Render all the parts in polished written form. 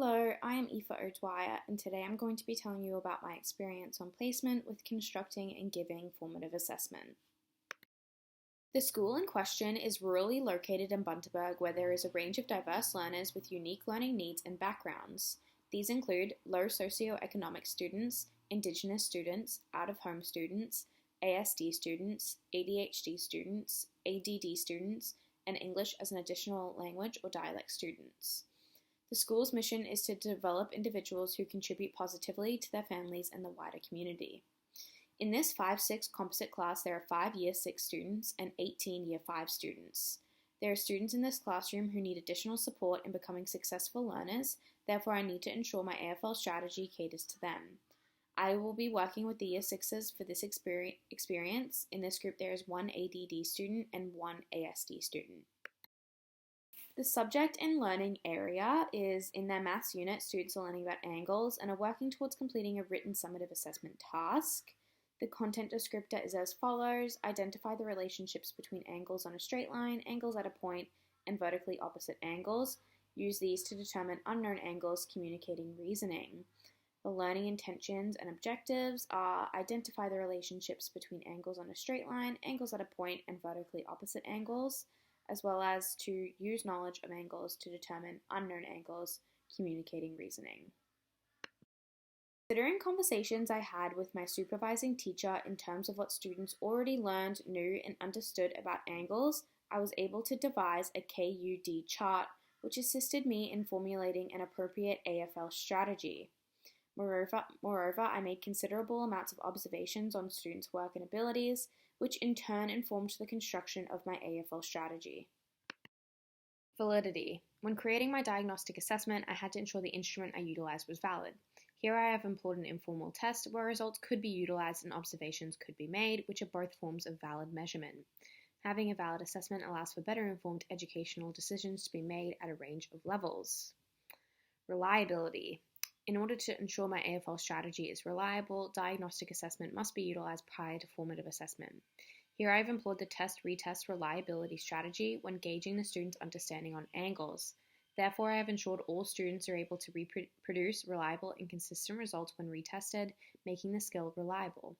Hello, I am Aoife, and today I'm going to be telling you about my experience on placement with constructing and giving formative assessment. The school in question is rurally located in Bundaberg, where there is a range of diverse learners with unique learning needs and backgrounds. These include low socioeconomic students, Indigenous students, out-of-home students, ASD students, ADHD students, ADD students, and English as an additional language or dialect students. The school's mission is to develop individuals who contribute positively to their families and the wider community. In this 5-6 composite class, there are 5 Year 6 students and 18 Year 5 students. There are students in this classroom who need additional support in becoming successful learners, therefore I need to ensure my AFL strategy caters to them. I will be working with the Year 6s for this experience. In this group there is 1 ADD student and 1 ASD student. The subject and learning area is in their maths unit, students are learning about angles and are working towards completing a written summative assessment task. The content descriptor is as follows: identify the relationships between angles on a straight line, angles at a point, and vertically opposite angles. Use these to determine unknown angles, communicating reasoning. The learning intentions and objectives are identify the relationships between angles on a straight line, angles at a point, and vertically opposite angles, as well as to use knowledge of angles to determine unknown angles, communicating reasoning. Considering conversations I had with my supervising teacher in terms of what students already learned, knew, and understood about angles, I was able to devise a KUD chart, which assisted me in formulating an appropriate AFL strategy. Moreover, I made considerable amounts of observations on students' work and abilities, which in turn informed the construction of my AFL strategy. Validity. When creating my diagnostic assessment, I had to ensure the instrument I utilized was valid. Here I have employed an informal test where results could be utilized and observations could be made, which are both forms of valid measurement. Having a valid assessment allows for better informed educational decisions to be made at a range of levels. Reliability. In order to ensure my AFL strategy is reliable, diagnostic assessment must be utilized prior to formative assessment. Here I have employed the test-retest reliability strategy when gauging the student's understanding on angles. Therefore, I have ensured all students are able to reproduce reliable and consistent results when retested, making the skill reliable.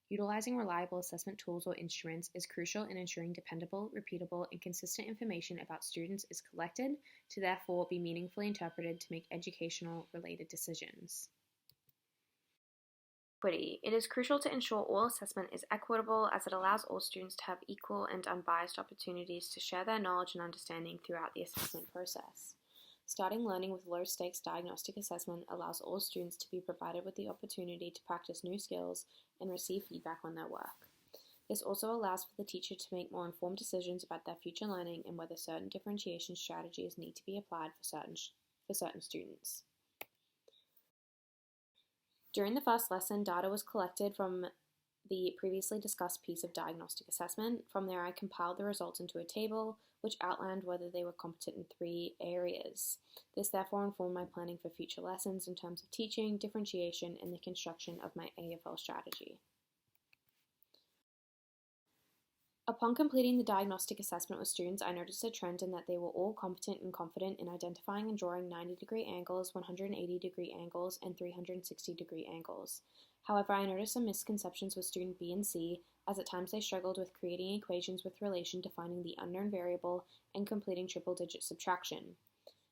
Utilizing reliable assessment tools or instruments is crucial in ensuring dependable, repeatable, and consistent information about students is collected to therefore be meaningfully interpreted to make educational-related decisions. Equity. It is crucial to ensure all assessment is equitable as it allows all students to have equal and unbiased opportunities to share their knowledge and understanding throughout the assessment process. Starting learning with low-stakes diagnostic assessment allows all students to be provided with the opportunity to practice new skills and receive feedback on their work. This also allows for the teacher to make more informed decisions about their future learning and whether certain differentiation strategies need to be applied for certain students. During the first lesson, data was collected from the previously discussed piece of diagnostic assessment. From there, I compiled the results into a table, which outlined whether they were competent in 3 areas. This therefore informed my planning for future lessons in terms of teaching, differentiation, and the construction of my AFL strategy. Upon completing the diagnostic assessment with students, I noticed a trend in that they were all competent and confident in identifying and drawing 90-degree angles, 180-degree angles, and 360-degree angles. However, I noticed some misconceptions with student B and C, as at times they struggled with creating equations with relation to finding the unknown variable and completing triple-digit subtraction.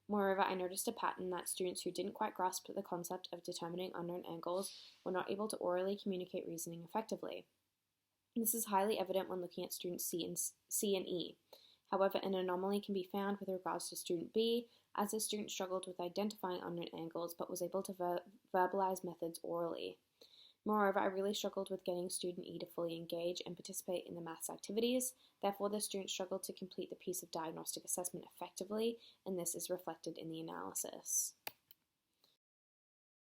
Moreover, I noticed a pattern that students who didn't quite grasp the concept of determining unknown angles were not able to orally communicate reasoning effectively. This is highly evident when looking at students C and E. However, an anomaly can be found with regards to student B, as the student struggled with identifying unknown angles but was able to verbalize methods orally. Moreover, I really struggled with getting student E to fully engage and participate in the maths activities. Therefore, the student struggled to complete the piece of diagnostic assessment effectively, and this is reflected in the analysis.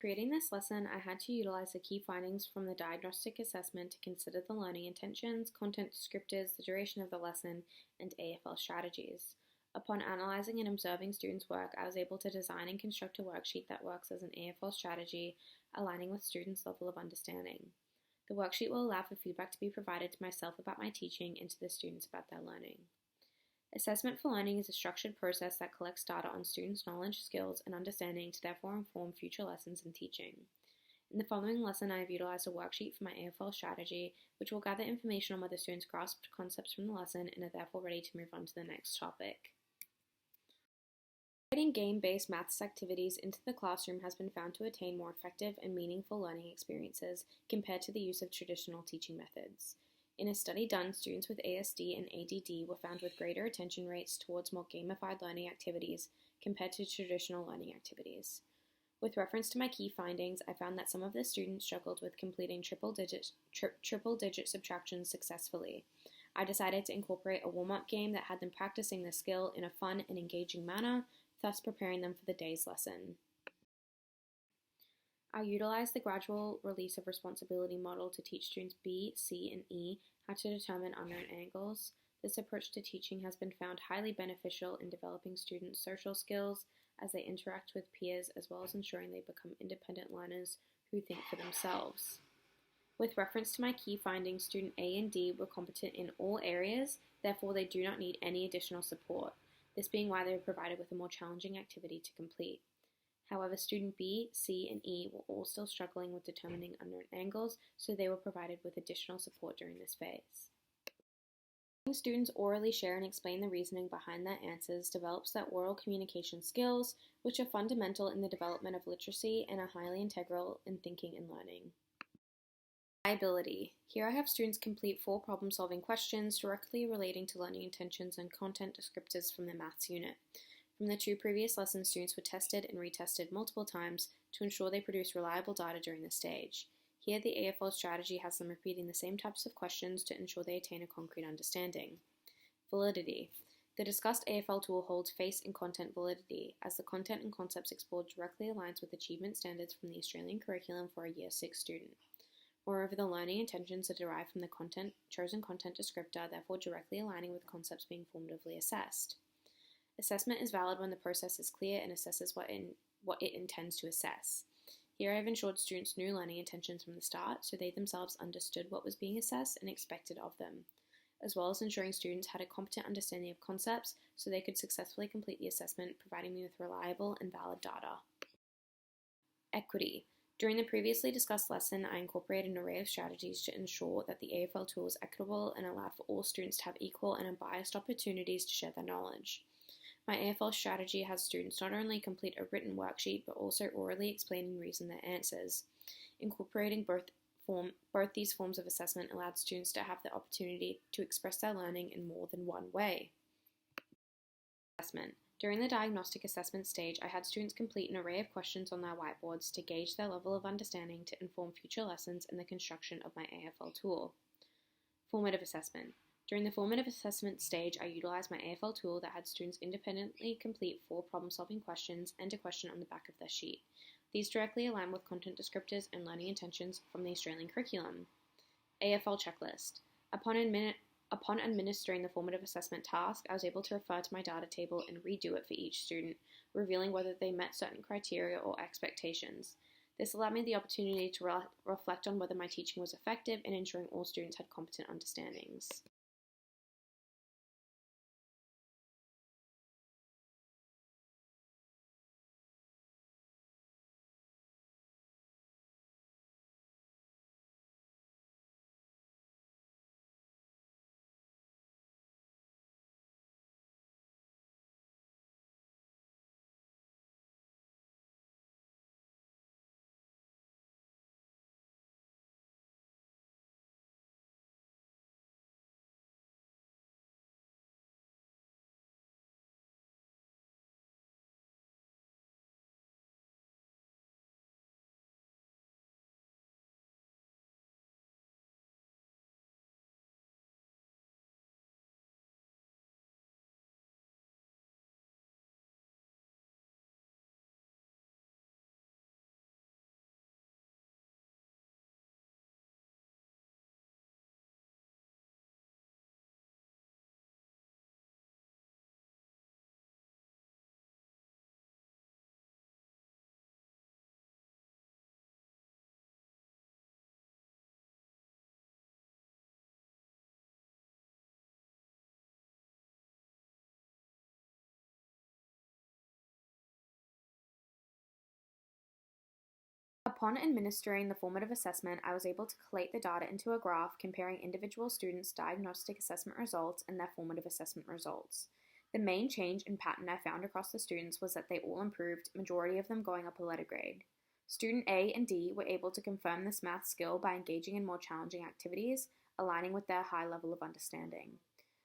Creating this lesson, I had to utilize the key findings from the diagnostic assessment to consider the learning intentions, content descriptors, the duration of the lesson, and AFL strategies. Upon analyzing and observing students' work, I was able to design and construct a worksheet that works as an AFL strategy, aligning with students' level of understanding. The worksheet will allow for feedback to be provided to myself about my teaching and to the students about their learning. Assessment for learning is a structured process that collects data on students' knowledge, skills, and understanding to therefore inform future lessons and teaching. In the following lesson, I have utilized a worksheet for my AFL strategy, which will gather information on whether students grasped concepts from the lesson and are therefore ready to move on to the next topic. Integrating game-based maths activities into the classroom has been found to attain more effective and meaningful learning experiences compared to the use of traditional teaching methods. In a study done, students with ASD and ADD were found with greater attention rates towards more gamified learning activities compared to traditional learning activities. With reference to my key findings, I found that some of the students struggled with completing triple-digit subtractions successfully. I decided to incorporate a warm-up game that had them practicing the skill in a fun and engaging manner, thus preparing them for the day's lesson. I utilized the gradual release of responsibility model to teach students B, C, and E how to determine unknown angles. This approach to teaching has been found highly beneficial in developing students' social skills as they interact with peers, as well as ensuring they become independent learners who think for themselves. With reference to my key findings, student A and D were competent in all areas, therefore they do not need any additional support, this being why they were provided with a more challenging activity to complete. However, student B, C, and E were all still struggling with determining unknown angles, so they were provided with additional support during this phase. Having students orally share and explain the reasoning behind their answers develops their oral communication skills, which are fundamental in the development of literacy and are highly integral in thinking and learning. Reliability. Here I have students complete 4 problem-solving questions directly relating to learning intentions and content descriptors from the maths unit. From the 2 previous lessons, students were tested and retested multiple times to ensure they produce reliable data during this stage. Here, the AFL strategy has them repeating the same types of questions to ensure they attain a concrete understanding. Validity. The discussed AFL tool holds face and content validity, as the content and concepts explored directly aligns with achievement standards from the Australian curriculum for a Year 6 student. Moreover, the learning intentions are derived from the chosen content descriptor, therefore directly aligning with concepts being formatively assessed. Assessment is valid when the process is clear and assesses what it intends to assess. Here I have ensured students knew learning intentions from the start, so they themselves understood what was being assessed and expected of them, as well as ensuring students had a competent understanding of concepts so they could successfully complete the assessment, providing me with reliable and valid data. Equity. During the previously discussed lesson, I incorporated an array of strategies to ensure that the AFL tool is equitable and allowed for all students to have equal and unbiased opportunities to share their knowledge. My AFL strategy has students not only complete a written worksheet, but also orally explain and reason their answers. Incorporating both these forms of assessment allowed students to have the opportunity to express their learning in more than one way. Assessment. During the diagnostic assessment stage, I had students complete an array of questions on their whiteboards to gauge their level of understanding to inform future lessons and the construction of my AFL tool. Formative assessment. During the formative assessment stage, I utilized my AFL tool that had students independently complete 4 problem-solving questions and a question on the back of their sheet. These directly align with content descriptors and learning intentions from the Australian curriculum. AFL checklist. Upon administering the formative assessment task, I was able to refer to my data table and redo it for each student, revealing whether they met certain criteria or expectations. This allowed me the opportunity to reflect on whether my teaching was effective in ensuring all students had competent understandings. Upon administering the formative assessment, I was able to collate the data into a graph comparing individual students' diagnostic assessment results and their formative assessment results. The main change in pattern I found across the students was that they all improved, majority of them going up a letter grade. Student A and D were able to confirm this math skill by engaging in more challenging activities, aligning with their high level of understanding.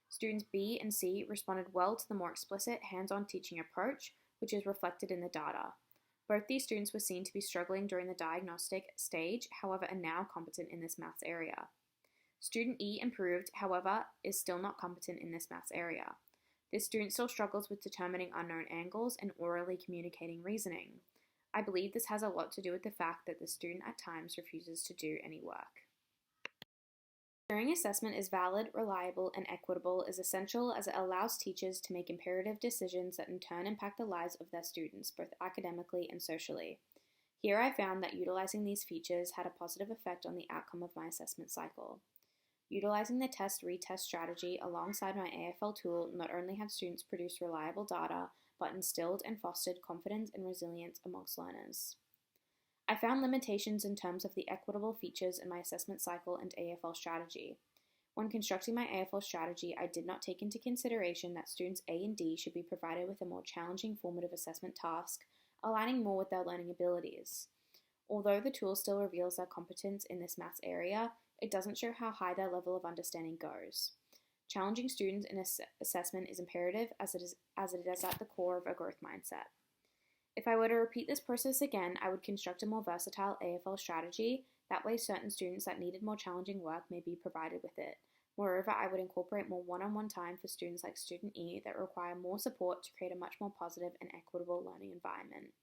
Students B and C responded well to the more explicit, hands-on teaching approach, which is reflected in the data. Both these students were seen to be struggling during the diagnostic stage, however, are now competent in this maths area. Student E improved, however, is still not competent in this maths area. This student still struggles with determining unknown angles and orally communicating reasoning. I believe this has a lot to do with the fact that the student at times refuses to do any work. Ensuring assessment is valid, reliable, and equitable is essential as it allows teachers to make imperative decisions that in turn impact the lives of their students, both academically and socially. Here I found that utilizing these features had a positive effect on the outcome of my assessment cycle. Utilizing the test-retest strategy alongside my AFL tool not only had students produce reliable data, but instilled and fostered confidence and resilience amongst learners. I found limitations in terms of the equitable features in my assessment cycle and AFL strategy. When constructing my AFL strategy, I did not take into consideration that students A and D should be provided with a more challenging formative assessment task, aligning more with their learning abilities. Although the tool still reveals their competence in this maths area, it doesn't show how high their level of understanding goes. Challenging students in assessment is imperative as it is at the core of a growth mindset. If I were to repeat this process again, I would construct a more versatile AFL strategy. That way certain students that needed more challenging work may be provided with it. Moreover, I would incorporate more one-on-one time for students like student E that require more support to create a much more positive and equitable learning environment.